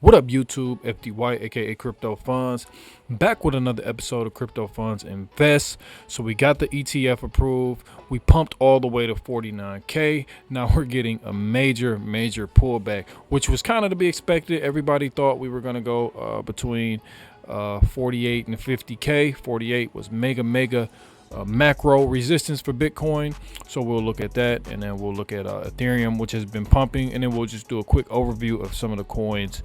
What up, YouTube? FDY, aka Crypto Funds, back with another episode of Crypto Funds Invest. So we got the ETF approved. We pumped all the way to 49K. Now we're getting a major pullback, which was kind of to be expected. Everybody thought we were going to go between 48 and 50K. 48 was mega macro resistance for Bitcoin. So we'll look at that, and then we'll look at Ethereum, which has been pumping, and then we'll just do a quick overview of some of the coins,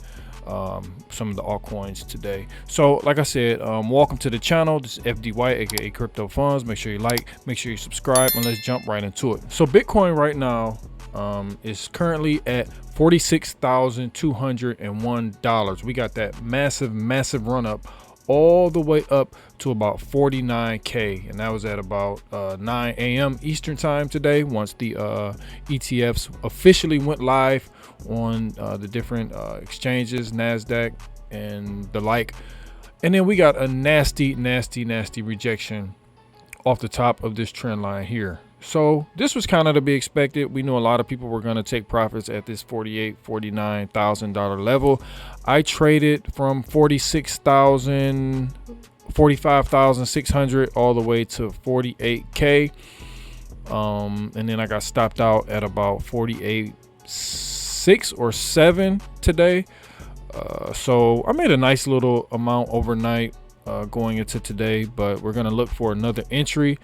some of the altcoins today. So like I said, welcome to the channel. This is FDY, aka Crypto Funds. Make sure you like, make sure you subscribe, and let's jump right into it. So Bitcoin right now is currently at $46,201. We got that massive run up all the way up to about 49K, and that was at about 9 a.m. Eastern time today, once the ETFs officially went live on the different exchanges, NASDAQ and the like. And then we got a nasty rejection off the top of this trend line here. So this was kind of to be expected. We knew a lot of people were going to take profits at this $49,000 level. I traded from 45,600 all the way to 48K. And then I got stopped out at about 48.6 or 7 today. So I made a nice little amount overnight going into today, but we're going to look for another entry.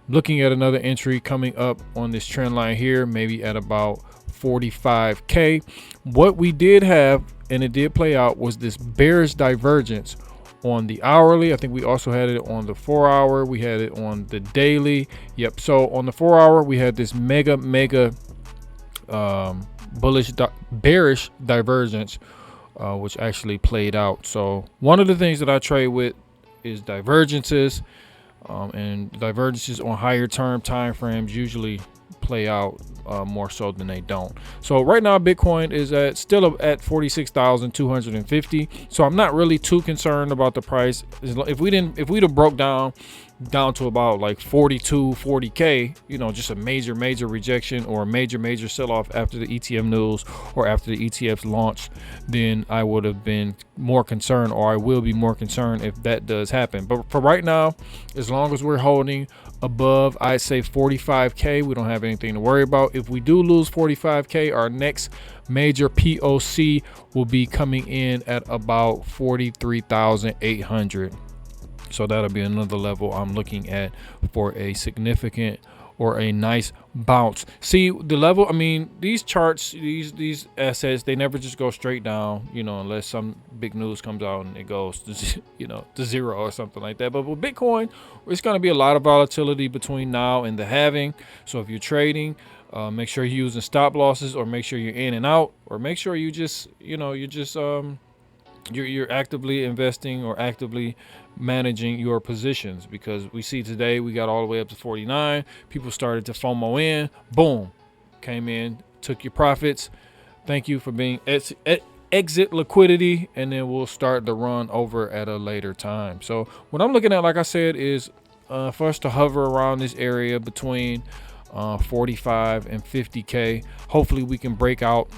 Looking at another entry coming up on this trend line here, maybe at about 45K. What we did have, and it did play out, was this bearish divergence on the hourly. I think we also had it on the 4 hour. We had it on the daily. Yep. So on the 4 hour, we had this mega bearish divergence, which actually played out. So one of the things that I trade with is divergences. And divergences on higher term time frames usually play out more so than they don't. So right now Bitcoin is still at 46,250. So I'm not really too concerned about the price. If we'd have broke down to about like 40K, you know, just a major rejection or a major sell-off after the ETF news or after the ETFs launch, then I would have been more concerned, or I will be more concerned if that does happen. But for right now, as long as we're holding above, I'd say 45K, we don't have anything to worry about. If we do lose 45K, our next major POC will be coming in at about 43,800. So that'll be another level I'm looking at for a significant or a nice bounce. See the level, I mean, these charts, these assets, they never just go straight down, you know, unless some big news comes out and it goes to, you know, to zero or something like that. But with Bitcoin, it's going to be a lot of volatility between now and the halving. So if you're trading, make sure you're using stop losses, or make sure you're in and out, or make sure you just, you know, you're actively investing or actively managing your positions, because we see today we got all the way up to 49. People started to FOMO in, boom, came in, took your profits. Thank you for being exit liquidity, and then we'll start the run over at a later time. So what I'm looking at, like I said, is for us to hover around this area between 45 and 50K. Hopefully we can break out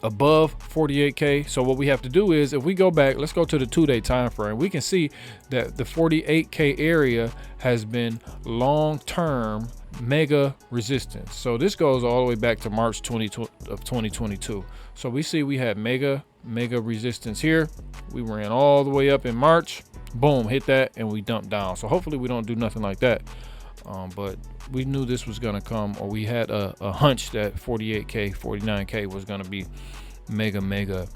above 48K. So what we have to do is, if we go back, let's go to the 2-day time frame, we can see that the 48K area has been long-term mega resistance. So this goes all the way back to March 2022. So we see we had mega resistance here. We ran all the way up in March, boom, hit that, and we dumped down. So hopefully we don't do nothing like that. But we knew this was going to come, or we had a hunch that 48K, 49K was going to be mega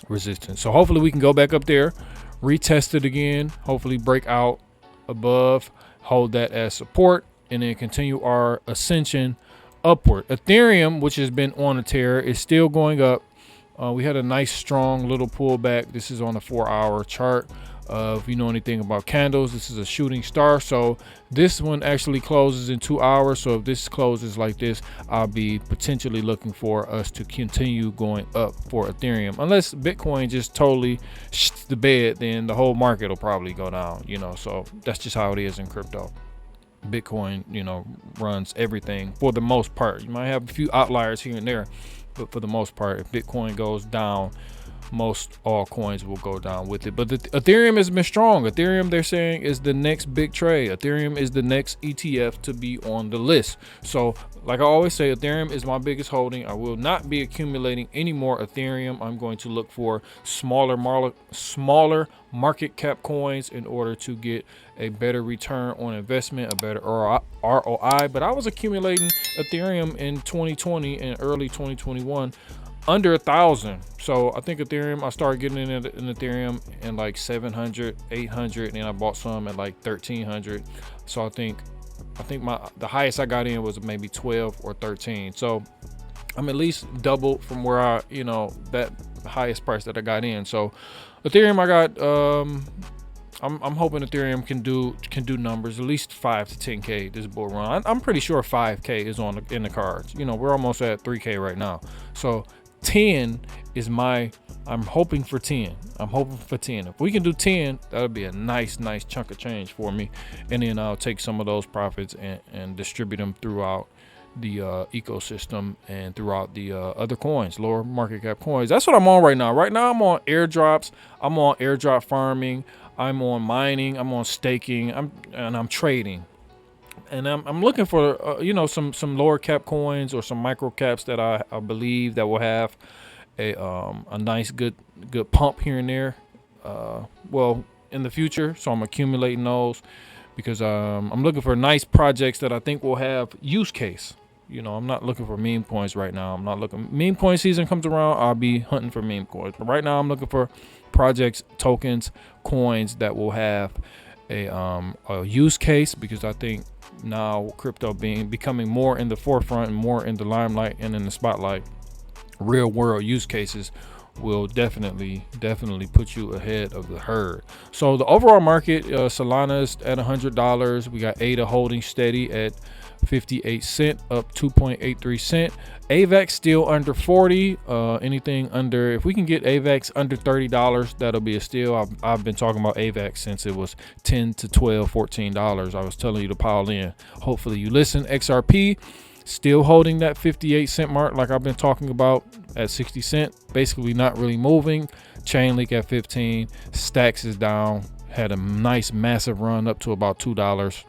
resistance. So hopefully we can go back up there, retest it again, hopefully break out above, hold that as support, and then continue our ascension upward. Ethereum, which has been on a tear, is still going up. We had a nice strong little pullback. This is on the 4-hour chart. If you know anything about candles, this is a shooting star. So this one actually closes in 2 hours. So if this closes like this, I'll be potentially looking for us to continue going up for Ethereum. Unless Bitcoin just totally shits the bed, then the whole market will probably go down, you know. So that's just how it is in crypto. Bitcoin, you know, runs everything for the most part. You might have a few outliers here and there, but for the most part, if Bitcoin goes down, most altcoins will go down with it. But the Ethereum has been strong. Ethereum, they're saying, is the next big trade. Ethereum is the next ETF to be on the list. So like I always say, Ethereum is my biggest holding. I will not be accumulating any more Ethereum. I'm going to look for smaller market cap coins in order to get a better return on investment, a better ROI. But I was accumulating Ethereum in 2020 and early 2021 under 1,000. So I think Ethereum, I started getting in Ethereum in like 700, 800, and I bought some at like 1,300. So I think the highest I got in was maybe 12 or 13. So I'm at least double from where I, that highest price that I got in. So Ethereum, I got, I'm hoping Ethereum can do numbers, at least 5 to 10K this bull run. I'm pretty sure 5K is in the cards. We're almost at 3K right now. So 10 is I'm hoping for 10. I'm hoping for 10. If we can do 10, that'll be a nice chunk of change for me. And then I'll take some of those profits and distribute them throughout the ecosystem and throughout the other coins, lower market cap coins. That's what I'm on right now. Right now I'm on airdrops. I'm on airdrop farming. I'm on mining. I'm on staking. I'm trading. And I'm looking for some lower cap coins or some micro caps that I believe that will have a nice good pump here and there. In the future. So I'm accumulating those because I'm looking for nice projects that I think will have use case. I'm not looking for meme coins right now. I'm not looking. Meme coin season comes around, I'll be hunting for meme coins. But right now I'm looking for projects, tokens, coins that will have a use case, because I think now crypto becoming more in the forefront and more in the limelight and in the spotlight, real world use cases will definitely put you ahead of the herd. So the overall market, Solana is at $100. We got ADA holding steady at 58 cent, up 2.83 cent. AVAX still under 40. Anything under, if we can get AVAX under $30, that'll be a steal. I've been talking about AVAX since it was $10 to $12, $14. I was telling you to pile in. Hopefully you listen. XRP still holding that 58 cent mark, like I've been talking about, at 60 cent. Basically not really moving. Chainlink at 15. Stacks is down. Had a nice massive run up to about $2.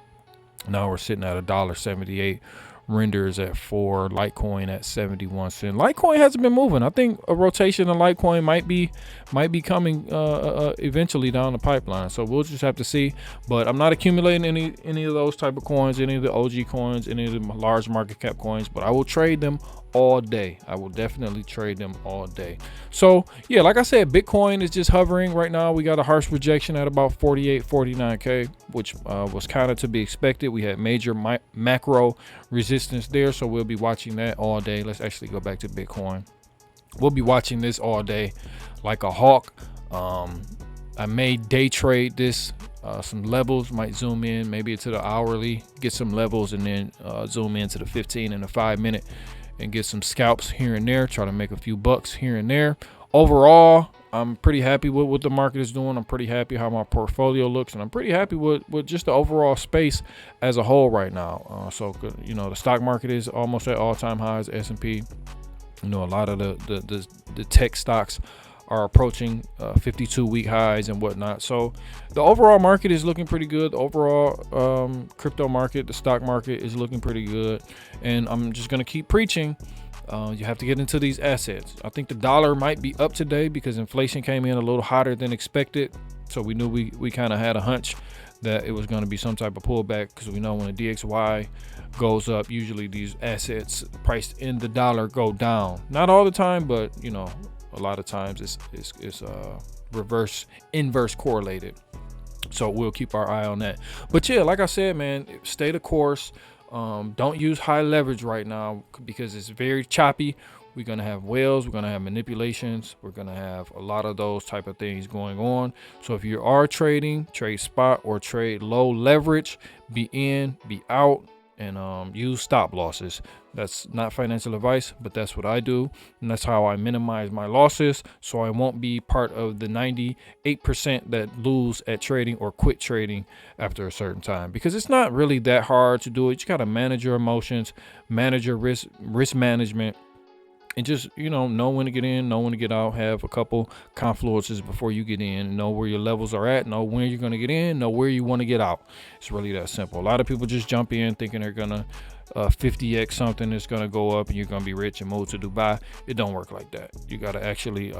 Now we're sitting at $1.78. Render is at 4. Litecoin at 71 cents. Litecoin hasn't been moving. I think a rotation of Litecoin might be coming eventually down the pipeline. So we'll just have to see. But I'm not accumulating any of those type of coins, any of the OG coins, any of the large market cap coins. But I will trade them all day. I will definitely trade them all day. So yeah, like I said, Bitcoin is just hovering right now. We got a harsh rejection at about 48, 49K, which was kind of to be expected. We had major macro resistance there, so we'll be watching that all day. Let's actually go back to Bitcoin. We'll be watching this all day like a hawk. I may day trade this. Some levels, might zoom in maybe to the hourly, get some levels, and then zoom into the 15 and the 5 minute and get some scalps here and there, try to make a few bucks here and there. Overall, I'm pretty happy with what the market is doing. I'm pretty happy how my portfolio looks, and I'm pretty happy with just the overall space as a whole right now. So the stock market is almost at all-time highs. S&P, a lot of the tech stocks are approaching 52-week highs and whatnot. So the overall market is looking pretty good. The overall crypto market, the stock market is looking pretty good. And I'm just going to keep preaching. You have to get into these assets. I think the dollar might be up today because inflation came in a little hotter than expected. So we knew we kind of had a hunch that it was going to be some type of pullback, because we know when the DXY goes up, usually these assets priced in the dollar go down. Not all the time, but a lot of times it's inverse correlated. So we'll keep our eye on that. But yeah, like I said, man, stay the course. Don't use high leverage right now because it's very choppy. We're going to have whales. We're going to have manipulations. We're going to have a lot of those type of things going on. So if you are trading, trade spot or trade low leverage, be in, be out, and use stop losses. That's not financial advice, but that's what I do. And that's how I minimize my losses, so I won't be part of the 98% that lose at trading or quit trading after a certain time, because it's not really that hard to do it. You got to manage your emotions, manage your risk management, and just, know when to get in, know when to get out, have a couple confluences before you get in, know where your levels are at, know when you're going to get in, know where you want to get out. It's really that simple. A lot of people just jump in thinking they're going to 50x something is going to go up and you're going to be rich and move to Dubai. It don't work like that. You got to actually,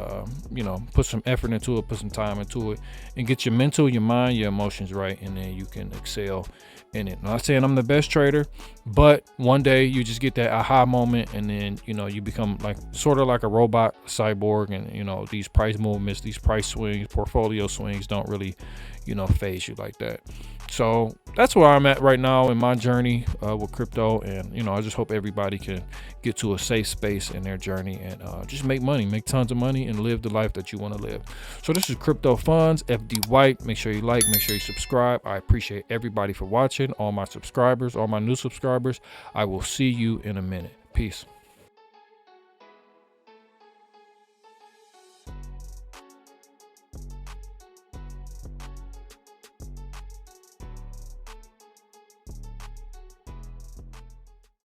put some effort into it, put some time into it, and get your mental, your mind, your emotions right, and then you can excel in it. I'm not saying I'm the best trader, but one day you just get that aha moment, and then you become like sort of like a robot cyborg, and these price movements, these price swings, portfolio swings don't really phase you like that. So that's where I'm at right now in my journey with crypto, and I just hope everybody can get to a safe space in their journey and just make money, make tons of money, and live the life that you want to live. So this is Crypto Funds, FD White. Make sure you like, make sure you subscribe. I appreciate everybody for watching, all my subscribers, all my new subscribers. I will see you in a minute. Peace.